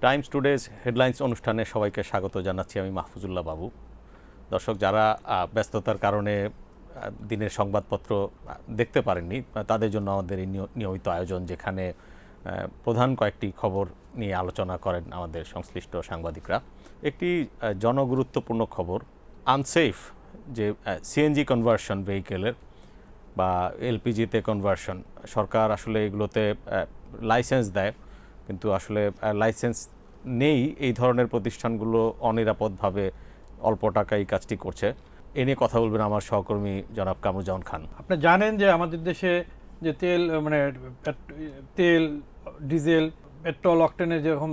Times today's headlines অনুষ্ঠানে সবাইকে স্বাগত জানাচ্ছি। আমি মাহফুজুল্লাহ বাবু। দর্শক যারা ব্যস্ততার কারণে দিনের সংবাদপত্র দেখতে পারেননি, তাদের জন্য আমাদের এই নিয়মিত আয়োজন, যেখানে প্রধান কয়েকটি খবর নিয়ে আলোচনা করেন আমাদের সংশ্লিষ্ট সাংবাদিকরা। একটি জনগুরুত্বপূর্ণ খবর, আনসেফ যে সিএনজি কনভার্সন ভেহিকেলের বা এলপিজিতে কনভার্সন। সরকার আসলে এগুলোতে লাইসেন্স দেয়, কিন্তু আসলে লাইসেন্স নেই এই ধরনের প্রতিষ্ঠানগুলো অনিরাপদভাবে অল্প টাকায় এই কাজটি করছে। এ নিয়ে কথা বলবেন আমার সহকর্মী জনাব কামরুজ্জামান খান। আপনি জানেন যে আমাদের দেশে যে তেল ডিজেল পেট্রোল অকটেনের যেরকম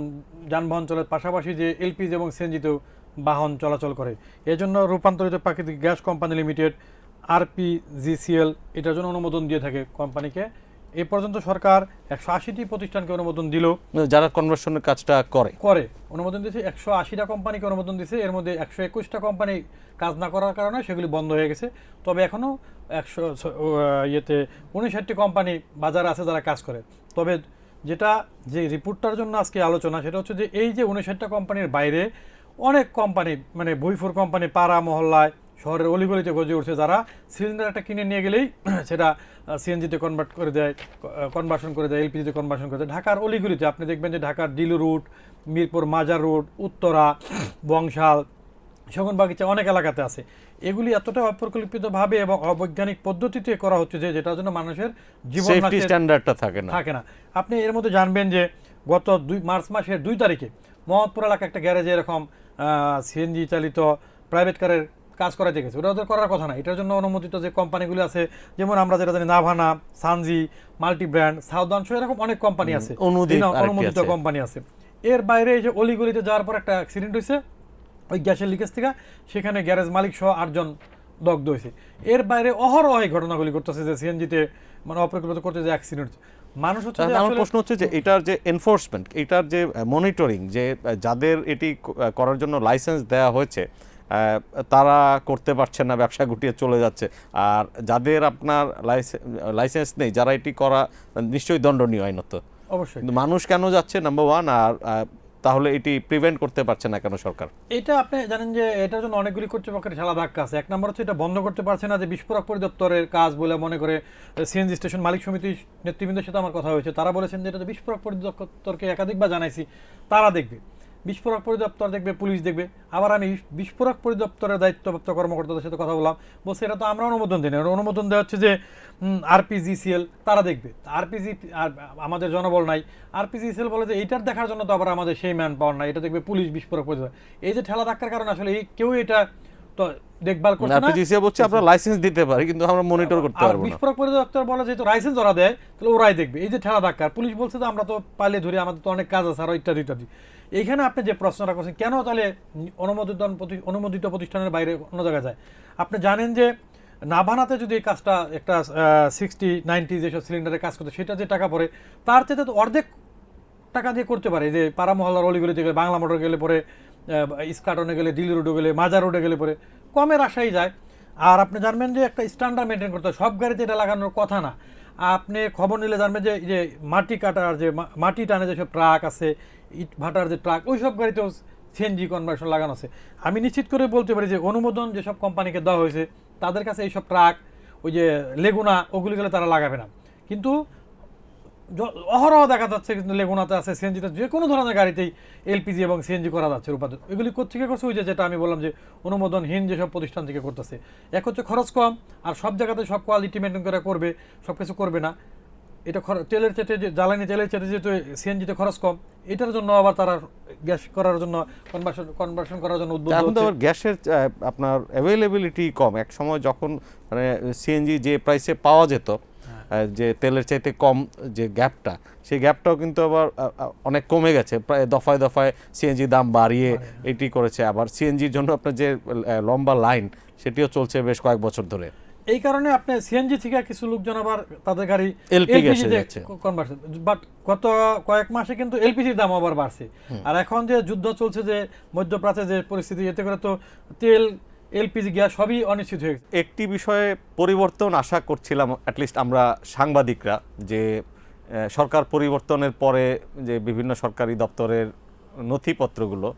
যানবাহন চলার পাশাপাশি যে এলপিজি এবং সিএনজিতেও বাহন চলাচল করে, এজন্য রূপান্তরিত প্রাকৃতিক গ্যাস কোম্পানি লিমিটেড আরপিজিসিএল এটার জন্য অনুমোদন দিয়ে থাকে কোম্পানিকে। এ পর্যন্ত সরকার 180টি প্রতিষ্ঠানকে অনুমোদন দিল, যারা কনভার্সনের কাজটা করে অনুমোদন দিয়েছে। 180টা কোম্পানিকে অনুমোদন দিয়েছে, এর মধ্যে 121টা কোম্পানি কাজ না করার কারণে সেগুলি বন্ধ হয়ে গেছে। তবে এখনও 59টি কোম্পানি বাজারে আছে যারা কাজ করে। তবে যে রিপোর্টটার জন্য আজকে আলোচনা, সেটা হচ্ছে যে এই যে 59টা কোম্পানির বাইরে অনেক কোম্পানি, মানে ভুইফুর কোম্পানি পাড়া মহল্লায় শহরের অলিগলিতে গজে উঠছে, যারা সিলিন্ডার একটা কিনে নিয়ে গেলেই সেটা সিএনজিতে কনভার্সন করে দেয়, এলপিজিতে কনভার্সন করে দেয়। ঢাকার অলিগলিতে আপনি দেখবেন যে ঢাকার ডিলু রুট, মিরপুর মাজার রোড, উত্তরা, বংশাল, সেগুনবাগিচা অনেক এলাকাতে আছে। এগুলি এতটা অপরিকল্পিতভাবে এবং অবৈজ্ঞানিক পদ্ধতিতে করা হচ্ছে যে যেটার জন্য মানুষের জীবন স্ট্যান্ডার্ডটা থাকে না। আপনি এর মধ্যে জানবেন যে গত মার্চ মাসের 2 তারিখে মোহাম্মদপুর এলাকা একটা গ্যারেজে এরকম সিএনজি চালিত প্রাইভেট কারের কাজ করাইতে গেছে। ওটা ওদের করার কথা না। এটার জন্য অনুমোদিত যে কোম্পানিগুলি আছে, যেমন আমরা যেটা জানি নাভানা, সানজি, মাল্টি ব্র্যান্ড, সাউদার্ন, এরকম অনেক কোম্পানি আছে, অনুমোদিত কোম্পানি আছে। এর বাইরে এই যে অলিগলিতে যাওয়ার পর একটা অ্যাক্সিডেন্ট হয়েছে ওই গ্যাসের লিকেজ থেকে, সেখানে গ্যারেজ মালিক সহ 8 জন দগ্ধ হয়েছে। এর বাইরে অহরহ এই ঘটনাগুলি করতেছে যে সিএনজিতে মানে অপরিকল্পিত করতে যে অ্যাক্সিডেন্ট মানুষ হচ্ছে। আমার প্রশ্ন হচ্ছে যে এটার যে এনফোর্সমেন্ট, এটার যে মনিটরিং, যে যাদের এটি করার জন্য লাইসেন্স দেওয়া হয়েছে তারা করতে পারছে না, ব্যবসা গুটিয়ে চলে যাচ্ছে, আর যাদের আপনার লাইসেন্স নেই, যারা এটি করা নিশ্চয়ই দণ্ডনীয় আইনত। অবশ্যই মানুষ কেন যাচ্ছে নাম্বার ওয়ান, আর তাহলে এটি প্রিভেন্ট করতে পারছে না কেন সরকার? এটা আপনি জানেন যে এটার জন্য অনেকগুলি কর্তৃপক্ষের ঠেলা ধাক্কা আছে। এক নম্বর হচ্ছে এটা বন্ধ করতে পারছে না, যে বিস্ফোরক পরিদপ্তরের কাজ বলে মনে করে সিএনজি স্টেশন মালিক সমিতির নেতৃবৃন্দের সাথে আমার কথা হয়েছে। তারা বলেছেন যে এটা বিস্ফোরক পরিদপ্তরকে একাধিকবার জানাইছি, তারা দেখবে, বিস্ফোরক পরিদপ্তর দেখবে, পুলিশ দেখবে। আবার আমি বিস্ফোরক পরিদপ্তরের দায়িত্বপ্রাপ্ত কর্মকর্তাদের সাথে কথা বললাম, বলছে এটা তো আমরা অনুমোদন দিই না, অনুমোদন দেওয়া হচ্ছে যে আরপিজিসিএল, তারা দেখবে। আরপিজি আমাদের জনবল নাই, আরপিজিসিএল বলে যে এইটার দেখার জন্য তো আবার আমাদের সেই ম্যান পাওয়ার নাই, এটা দেখবে পুলিশ বিস্ফোরক পরিদপ্তর। এই যে ঠেলা ধাক্কার কারণে আসলে কেউ এটা তো দেখভাল করছে না। আরপিজিসিএল বলছে আমরা লাইসেন্স দিতে পারি, কিন্তু আমরা মনিটর করতে পারবো না। বিস্ফোরক পরিদপ্তর বলে যেহেতু লাইসেন্স ওরা দেয়, তাহলে ওরাই দেখবে। এই যে ঠেলা ধাক্কা, পুলিশ বলছে যে আমরা তো পাইলে ধরি, আমাদের তো অনেক কাজ আছে আরো ইত্যাদি ইত্যাদি। এইখানে আপনি যে প্রশ্নটা করছেন কেন তাহলে অনুমোদিত প্রতিষ্ঠানের বাইরে অন্য জায়গায় যায়, আপনি জানেন যে নাভানাতে যদি এই কাজটা একটা 60-90 যেসব সিলিন্ডারের কাজ করতে, সেটা যে টাকা পড়ে তার চেয়ে তো অর্ধেক টাকা দিয়ে করতে পারে। যে পাড়া মহল্লার অলিগলিতে গেলে, বাংলা মোটর গেলে পরে, ইস্কাটনে গেলে, দিল্লি রোডে গেলে, মাজার রোডে গেলে পরে কমের আশাই যায়। আর আপনি জানবেন যে একটা স্ট্যান্ডার্ড মেনটেন করতে হয়, সব গাড়িতে এটা লাগানোর কথা না। আপনি খবর নিলে জানবেন যে মাটি কাটার, যে মাটি টানে যেসব ট্রাক আছে, ইট ভাটার যে ট্রাক, ওই সব গাড়িতেও সিএনজি কনভার্সন লাগানো আছে। আমি নিশ্চিত করে বলতে পারি যে অনুমোদন যেসব কোম্পানিকে দেওয়া হয়েছে তাদের কাছে এইসব ট্রাক, ওই যে লেগুনা, ওগুলি গেলে তারা লাগাবে না। কিন্তু অহরহ দেখা যাচ্ছে কিন্তু লেগুনাতে আছে, সিএনজিতে, যে কোনো ধরনের গাড়িতেই এলপিজি এবং সিএনজি করা যাচ্ছে রূপান্তর। এগুলি কোথেকে করছে? ওই যেটা আমি বললাম যে অনুমোদনহীন যেসব প্রতিষ্ঠান থেকে করতেছে। এক হচ্ছে খরচ কম, আর সব জায়গাতে সব কোয়ালিটি মেনটেন করে করবে, সব কিছু করবে না। এটা তেলের চেটে, যে জ্বালানি তেলের চেটে যেহেতু সিএনজিতে খরচ কম, এটার জন্য আবার তারা গ্যাস করার জন্য কনভার্সন করার জন্য উদ্বুদ্ধ হচ্ছে। এখন গ্যাসের আপনার অ্যাভেলেবিলিটি কম। এক সময় যখন মানে সিএনজি যে প্রাইসে পাওয়া যেত, যে তেলের চাইতে কম যে গ্যাপটা, সেই গ্যাপটাও কিন্তু আবার অনেক কমে গেছে। প্রায় দফায় দফায় সিএনজি দাম বাড়িয়ে এটি করেছে। আবার সিএনজির জন্য আপনার যে লম্বা লাইন, সেটিও চলছে বেশ কয়েক বছর ধরে। এই কারণে আপনি সিএনজি থেকে কিছু লোকজন আবার তাদের গাড়ি এলপিজিতে কনভার্সন, বাট গত কয়েক মাসে কিন্তু এলপিজির দাম আবার বাড়ছে। আর এখন যে যুদ্ধ চলছে, যে মধ্যপ্রাচ্যে যে পরিস্থিতি, এতে করে তো তেল, এলপিজি, গ্যাস সবই অনিশ্চিত হয়ে গেছে। একটি বিষয়ে পরিবর্তন আশা করছিলাম অ্যাটলিস্ট আমরা সাংবাদিকরা, যে সরকার পরিবর্তনের পরে যে বিভিন্ন সরকারি দপ্তরের নথিপত্রগুলো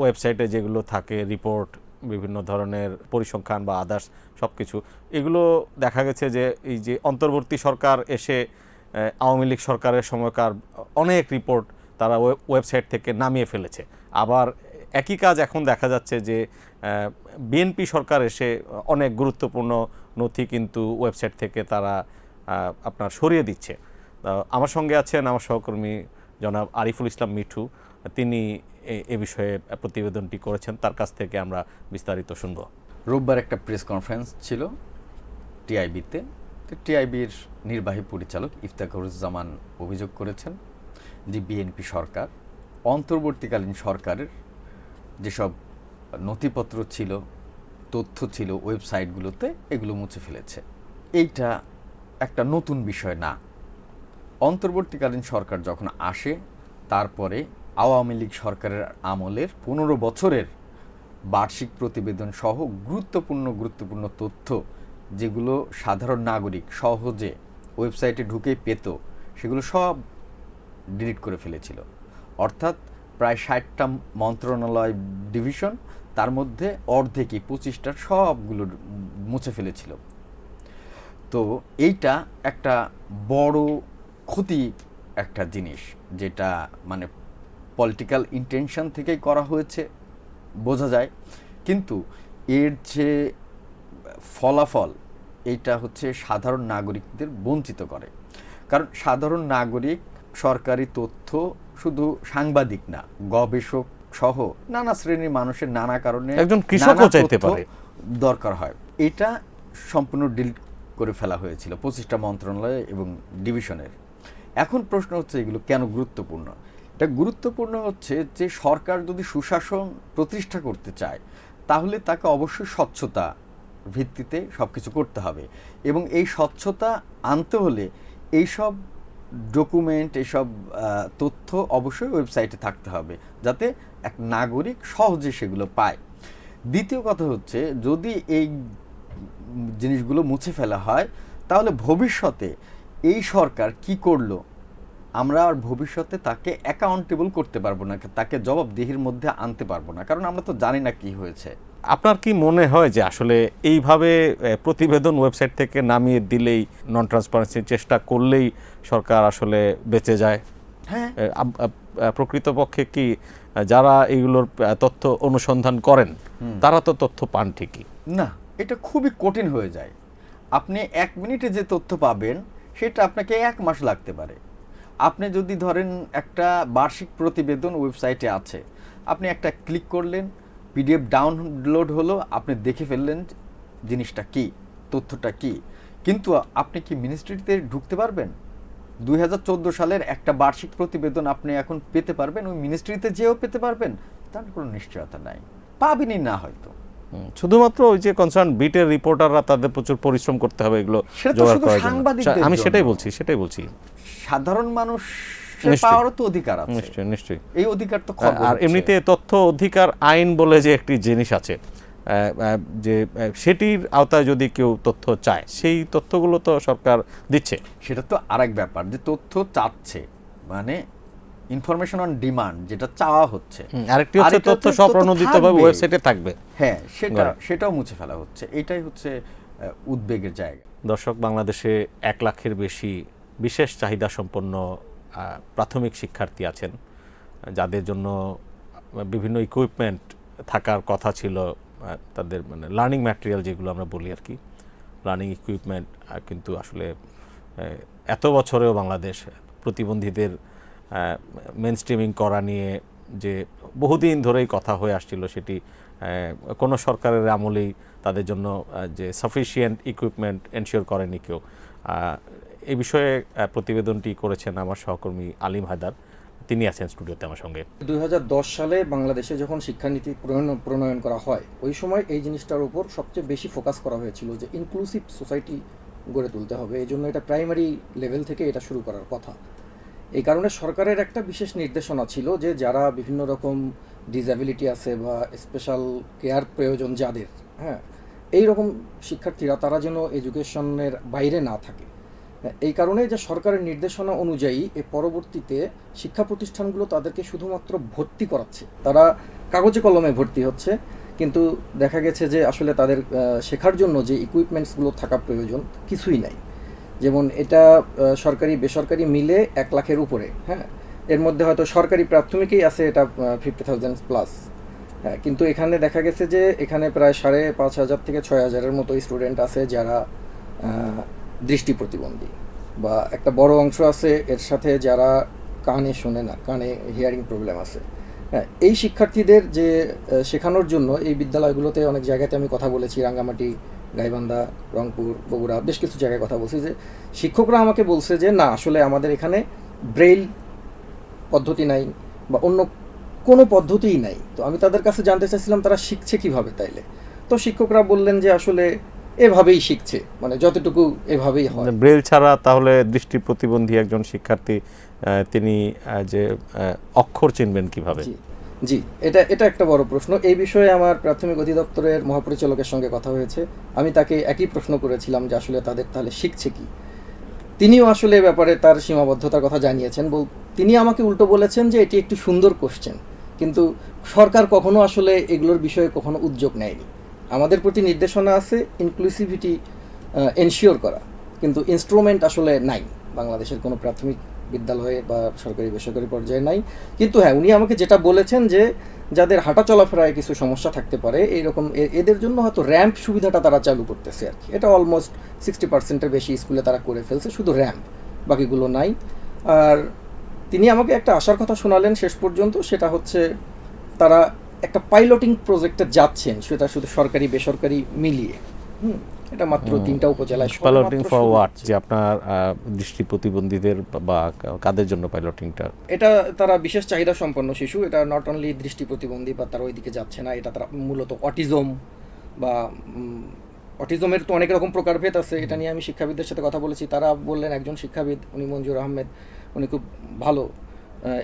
ওয়েবসাইটে যেগুলো থাকে, রিপোর্ট, বিভিন্ন ধরনের পরিসংখ্যান বা আদার্স সব কিছু, এগুলো দেখা গেছে যে এই যে অন্তর্বর্তী সরকার এসে আওয়ামী লীগ সরকারের সময়কার অনেক রিপোর্ট তারা ওয়েবসাইট থেকে নামিয়ে ফেলেছে। আবার একই কাজ এখন দেখা যাচ্ছে যে বিএনপি সরকার এসে অনেক গুরুত্বপূর্ণ নথি কিন্তু ওয়েবসাইট থেকে তারা আপনার সরিয়ে দিচ্ছে। আমার সঙ্গে আছেন আমার সহকর্মী জনাব আরিফুল ইসলাম মিঠু, তিনি এ বিষয়ে প্রতিবেদনটি করেছেন, তার কাছ থেকে আমরা বিস্তারিত শুনব। রোববার একটা প্রেস কনফারেন্স ছিল টিআইবিতে। তো টিআইবির নির্বাহী পরিচালক ইফতেখারুজ্জামান অভিযোগ করেছেন যে বিএনপি সরকার অন্তর্বর্তীকালীন সরকারের যেসব নথিপত্র ছিল, তথ্য ছিল ওয়েবসাইটগুলোতে, এগুলো মুছে ফেলেছে। এইটা একটা নতুন বিষয় না। অন্তর্বর্তীকালীন সরকার যখন আসে, তারপরে আওয়ামী লীগ সরকারের আমলের 15 বছরের বার্ষিক প্রতিবেদন সহ গুরুত্বপূর্ণ তথ্য যেগুলো সাধারণ নাগরিক সহজে ওয়েবসাইটে ঢুকে পেত, সেগুলো সব ডিলিট করে ফেলেছিল। অর্থাৎ প্রায় 60টা মন্ত্রণালয় ডিভিশন, তার মধ্যে অর্ধেকই 25টার সবগুলো মুছে ফেলেছিল। তো এইটা একটা বড় ক্ষতি, একটা জিনিস যেটা মানে পলিটিক্যাল ইন্টেনশন থেকেই করা হয়েছে বোঝা যায়। কিন্তু এর যে ফলাফল, এইটা হচ্ছে সাধারণ নাগরিকদের বঞ্চিত করে। কারণ সাধারণ নাগরিক সরকারি তথ্য শুধু সাংবাদিক না, গবেষক সহ নানা শ্রেণীর মানুষের নানা কারণে একজন কৃষকও চাইতে পারে দরকার হয়। এটা সম্পূর্ণ ডিলিট করে ফেলা হয়েছিল 25টা মন্ত্রণালয় এবং ডিভিশনের। এখন প্রশ্ন হচ্ছে এগুলো কেন গুরুত্বপূর্ণ? এটা গুরুত্বপূর্ণ হচ্ছে যে সরকার যদি সুশাসন প্রতিষ্ঠা করতে চায়, তাহলে তাকে অবশ্যই স্বচ্ছতা ভিত্তিতে সব কিছু করতে হবে। এবং এই স্বচ্ছতা আনতে হলে এইসব ডকুমেন্ট, এইসব তথ্য অবশ্যই ওয়েবসাইটে থাকতে হবে, যাতে এক নাগরিক সহজে সেগুলো পায়। দ্বিতীয় কথা হচ্ছে, যদি এই জিনিসগুলো মুছে ফেলা হয়, তাহলে ভবিষ্যতে এই সরকার কি করলো আমরা আর ভবিষ্যতে তাকে অ্যাকাউন্টেবল করতে পারবো না, তাকে জবাবদিহির মধ্যে আনতে পারবো না, কারণ আমরা তো জানি না কি হয়েছে। আপনার কি মনে হয় যে আসলে এইভাবে প্রতিবেদন ওয়েবসাইট থেকে নামিয়ে দিলেই, নন ট্রান্সপারেন্সির চেষ্টা করলেই সরকার আসলে বেঁচে যায়? হ্যাঁ, প্রকৃতপক্ষে কি যারা এইগুলোর তথ্য অনুসন্ধান করেন তারা তো তথ্য পান ঠিকই? না, এটা খুবই কঠিন হয়ে যায়। আপনি 1 মিনিটে যে তথ্য পাবেন সেটা আপনাকে 1 মাস লাগতে পারে। আপনি যদি ধরেন একটা বার্ষিক প্রতিবেদন ওয়েবসাইটে আছে, আপনি একটা ক্লিক করলেন, পিডিএফ ডাউনলোড হলো, আপনি দেখে ফেললেন জিনিসটা কি, তথ্যটা কি, কিন্তু আপনি কি মিনিস্ট্রিতে ঢুকতে পারবেন? 2014 সালের একটা বার্ষিক প্রতিবেদন আপনি এখন পেতে পারবেন, ওই মিনিস্ট্রিতে যেও পেতে পারবেন? তার কোনো নিশ্চয়তা নাই, পাবেনই না হয়তো। শুধুমাত্র ওই যে কনসার্ন বিটের রিপোর্টাররা, তাদের প্রচুর পরিশ্রম করতে হবে এগুলো জোগাড় করার জন্য। আমি সেটাই বলছি সাধারণ মানুষ পাওয়ারও তো অধিকার আছে। নিশ্চয়ই এই অধিকার তো আর এমনিতে তথ্য অধিকার আইন বলে যে একটি জিনিস আছে, যে সেটির আওতায় যদি কেউ তথ্য চায়, সেই তথ্যগুলো তো সরকার দিচ্ছে। সেটা তো আরেক ব্যাপার, যে তথ্য চাচ্ছে মানে ইনফরমেশন অন ডিমান্ড, যেটা চাওয়া হচ্ছে। আরেকটি হচ্ছে তথ্য স্বপ্রণোদিতভাবে ওয়েবসাইটে থাকবে। হ্যাঁ, সেটাও মুছে ফেলা হচ্ছে। এটাই হচ্ছে উদ্বেগের জায়গা। দর্শক, বাংলাদেশে 1 লাখের বেশি বিশেষ চাহিদা সম্পন্ন প্রাথমিক শিক্ষার্থী আছেন, যাদের জন্য বিভিন্ন ইকুইপমেন্ট থাকার কথা ছিল। তাদের মানে লার্নিং ম্যাটেরিয়াল যেগুলো আমরা বলি আর কি, লার্নিং ইকুইপমেন্ট, কিন্তু আসলে এত বছরেও বাংলাদেশ প্রতিবন্ধীদের মেনস্ট্রিমিং করা নিয়ে যে বহুদিন ধরেই কথা হয়ে আসছিল, সেটি কোনো সরকারের আমলেই তাদের জন্য যে সাফিসিয়েন্ট ইকুইপমেন্ট এনশিওর করেনি কেউ। এই বিষয়ে প্রতিবেদনটি করেছেন আমার সহকর্মী আলিম হায়দার, তিনি আছেন স্টুডিওতে আমার সঙ্গে। 2010 সালে বাংলাদেশে যখন শিক্ষানীতি প্রণয়ন করা হয়, ওই সময় এই জিনিসটার উপর সবচেয়ে বেশি ফোকাস করা হয়েছিল যে ইনক্লুসিভ সোসাইটি গড়ে তুলতে হবে। এই জন্য এটা প্রাইমারি লেভেল থেকে এটা শুরু করার কথা। এই কারণে সরকারের একটা বিশেষ নির্দেশনা ছিল যে যারা বিভিন্ন রকম ডিসএবিলিটি আছে বা স্পেশাল কেয়ার প্রয়োজন যাদের, হ্যাঁ, এই রকম শিক্ষার্থীরা তারা যেন এডুকেশনের বাইরে না থাকে। এই কারণে যে সরকারের নির্দেশনা অনুযায়ী এ পরবর্তীতে শিক্ষা প্রতিষ্ঠানগুলো তাদেরকে শুধুমাত্র ভর্তি করাচ্ছে, তারা কাগজে কলমে ভর্তি হচ্ছে, কিন্তু দেখা গেছে যে আসলে তাদের শেখার জন্য যে ইকুইপমেন্টসগুলো থাকা প্রয়োজন কিছুই নাই। যেমন এটা সরকারি বেসরকারি মিলে 1 লাখের উপরে, হ্যাঁ, এর মধ্যে হয়তো সরকারি প্রাথমিকেই আছে এটা 50,000 প্লাস, হ্যাঁ, কিন্তু এখানে দেখা গেছে যে এখানে প্রায় 5,500 থেকে 6,000-এর মতো স্টুডেন্ট আছে যারা দৃষ্টি প্রতিবন্ধী, বা একটা বড় অংশ আছে এর সাথে যারা কানে শোনে না, কানে হিয়ারিং প্রবলেম আছে। হ্যাঁ, এই শিক্ষার্থীদের যে শেখানোর জন্য এই বিদ্যালয়গুলোতে অনেক জায়গাতে আমি কথা বলেছি, রাঙ্গামাটি, গাইবান্ধা, রংপুর, বগুড়া, বেশ কিছু জায়গায় কথা বলছি, যে শিক্ষকরা আমাকে বলছে যে না, আসলে আমাদের এখানে ব্রেইল পদ্ধতি নাই বা অন্য কোনো পদ্ধতিই নাই। তো আমি তাদের কাছে জানতে চাইছিলাম তারা শিখছে কিভাবে তাইলে। তো শিক্ষকরা বললেন যে আসলে এভাবেই শিখছে, মানে যতটুকু এভাবেই হয়। ব্রেল ছাড়া তাহলে দৃষ্টি প্রতিবন্ধী একজন শিক্ষার্থী তিনি যে অক্ষর চিনবেন কিভাবে? জি, এটা একটা বড় প্রশ্ন। এই বিষয়ে আমার প্রাথমিক অধিদপ্তরের মহাপরিচালকের সঙ্গে কথা হয়েছে। আমি তাকে একই প্রশ্ন করেছিলাম যে আসলে তাদের তাহলে শিখছে কি। তিনিও আসলে এ ব্যাপারে তার সীমাবদ্ধতার কথা জানিয়েছেন। তিনি আমাকে উল্টো বলেছেন যে এটি একটি সুন্দর কোশ্চেন, কিন্তু সরকার কখনো আসলে এগুলোর বিষয়ে কখনো উদ্যোগ নেয়নি। আমাদের প্রতি নির্দেশনা আছে ইনক্লুসিভিটি এনশিওর করা, কিন্তু ইনস্ট্রুমেন্ট আসলে নাই বাংলাদেশের কোনো প্রাথমিক বিদ্যালয়ে বা সরকারি বেসরকারি পর্যায়ে নাই। কিন্তু হ্যাঁ, উনি আমাকে যেটা বলেছেন যে যাদের হাঁটা চলাফেরায় কিছু সমস্যা থাকতে পারে এইরকম এদের জন্য হয়তো র্যাম্প সুবিধাটা তারা চালু করতেছে আর কি। এটা অলমোস্ট 60%-এর বেশি স্কুলে তারা করে ফেলছে, শুধু র্যাম্প, বাকিগুলো নাই। আর তিনি আমাকে একটা আশার কথা শোনালেন শেষ পর্যন্ত, সেটা হচ্ছে তারা একটা পাইলটিং প্রজেক্টে যাচ্ছেন, সেটা শুধু সরকারি বেসরকারি মিলিয়ে। এটা মাত্র 3টা উপজেলায়। Piloting for what? যে আপনার দৃষ্টি প্রতিবন্ধীদের বা কাদের জন্য পাইলটিংটা? এটা তারা বিশেষ চাহিদা সম্পন্ন শিশু, এটা নট অনলি দৃষ্টি প্রতিবন্ধী বা তারা ওইদিকে যাচ্ছে না, এটা তারা মূলত অটিজম বা অটিজমের তো অনেক রকম প্রকারভেদ আছে। এটা নিয়ে আমি শিক্ষাবিদদের সাথে কথা বলেছি, তারা বললেন, একজন শিক্ষাবিদ উনি মঞ্জুর আহমেদ, উনি খুব ভালো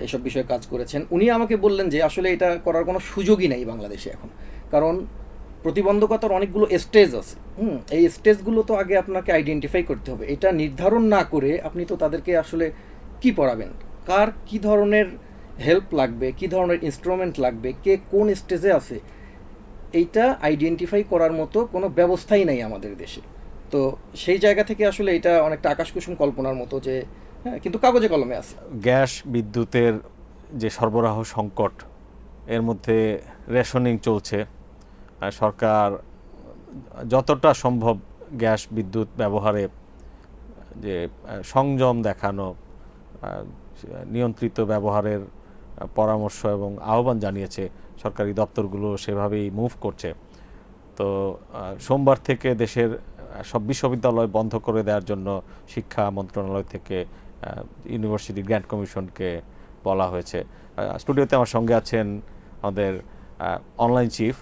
এসব বিষয়ে কাজ করেছেন। উনি আমাকে বললেন যে আসলে এটা করার কোনো সুযোগই নেই বাংলাদেশে এখন, কারণ প্রতিবন্ধকতার অনেকগুলো স্টেজ আছে। এই স্টেজগুলো তো আগে আপনাকে আইডেন্টিফাই করতে হবে। এটা নির্ধারণ না করে আপনি তো তাদেরকে আসলে কি পড়াবেন, কার কি ধরনের হেল্প লাগবে, কি ধরনের ইনস্ট্রুমেন্ট লাগবে, কে কোন স্টেজে আছে, এইটা আইডেন্টিফাই করার মতো কোনো ব্যবস্থাই নাই আমাদের দেশে। তো সেই জায়গা থেকে আসলে এটা অনেকটা আকাশকুসুম কল্পনার মতো, যে হ্যাঁ, কিন্তু কাগজে কলমে আছে। গ্যাস বিদ্যুতের যে সরবরাহ সংকট, এর মধ্যে রেশনিং চলছে। সরকার যতটা সম্ভব গ্যাস বিদ্যুৎ ব্যবহারে যে সংযম দেখানো, নিয়ন্ত্রিত ব্যবহারের পরামর্শ এবং আহ্বান জানিয়েছে, সরকারি দপ্তরগুলো সেভাবেই মুভ করছে। তো সোমবার থেকে দেশের সব বিশ্ববিদ্যালয় বন্ধ করে দেওয়ার জন্য শিক্ষা মন্ত্রণালয় থেকে ইউনিভার্সিটি গ্র্যান্ট কমিশনকে বলা হয়েছে। স্টুডিওতে আমার সঙ্গে আছেন আমাদের অনলাইন চিফ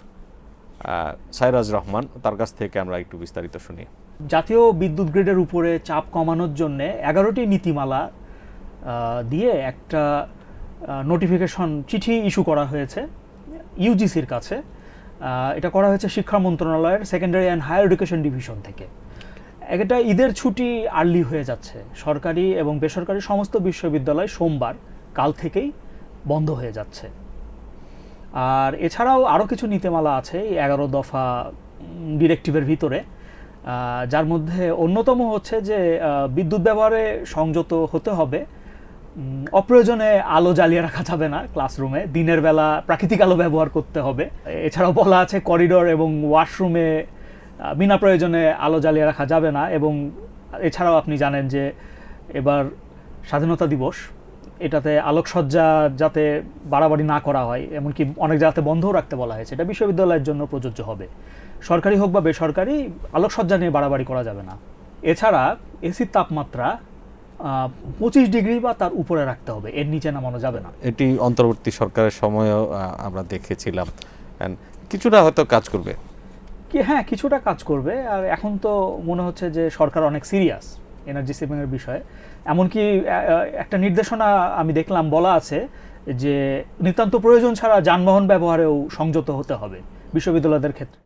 সাইরাজ রহমান, তার কাছ থেকে আমরা একটু বিস্তারিত শুনি। জাতীয় বিদ্যুৎ গ্রিডের উপরে চাপ কমানোর জন্য 11টি নীতিমালা দিয়ে একটা নোটিফিকেশন চিঠি ইস্যু করা হয়েছে ইউজিসির কাছে। এটা করা হয়েছে শিক্ষা মন্ত্রণালয়ের secondary and higher education division থেকে। এটা ঈদের ছুটি আর্লি হয়ে যাচ্ছে, সরকারি এবং বেসরকারি সমস্ত বিশ্ববিদ্যালয় সোমবার কাল থেকেই বন্ধ হয়ে যাচ্ছে। আর এছাড়াও আরও কিছু নীতিমালা আছে 11 দফা ডিরেক্টিভের ভিতরে, যার মধ্যে অন্যতম হচ্ছে যে বিদ্যুৎ ব্যবহারে সংযত হতে হবে, অপ্রয়োজনে আলো জ্বালিয়ে রাখা যাবে না ক্লাসরুমে, দিনের বেলা প্রাকৃতিক আলো ব্যবহার করতে হবে। এছাড়াও বলা আছে করিডোর এবং ওয়াশরুমে বিনা প্রয়োজনে আলো জ্বালিয়ে রাখা যাবে না। এবং এছাড়াও আপনি জানেন যে এবার স্বাধীনতা দিবস, এটাতে আলোকসজ্জা যাতে বাড়াবাড়ি না করা হয়, এমনকি অনেক জায়গাতে বন্ধও রাখতে বলা হয়েছে। এটা বিশ্ববিদ্যালয়ের জন্য প্রযোজ্য হবে, সরকারি হোক বা বেসরকারি, আলোকসজ্জা নিয়ে বাড়াবাড়ি করা যাবে না। এছাড়া এসির তাপমাত্রা 25 ডিগ্রি বা তার উপরে রাখতে হবে, এর নিচে নামানো যাবে না। এটি অন্তর্বর্তী সরকারের সময়ও আমরা দেখেছিলাম, কিছুটা হয়তো কাজ করবে। হ্যাঁ, কিছুটা কাজ করবে। আর এখন তো মনে হচ্ছে যে সরকার অনেক সিরিয়াস এনার্জি সেভিংয়ের বিষয়ে। এমনকি একটা নির্দেশনা আমি দেখলাম বলা আছে যে নিতান্ত প্রয়োজন ছাড়া যানবাহন ব্যবহারেও সংযত হতে হবে বিশ্ববিদ্যালয়দের ক্ষেত্রে।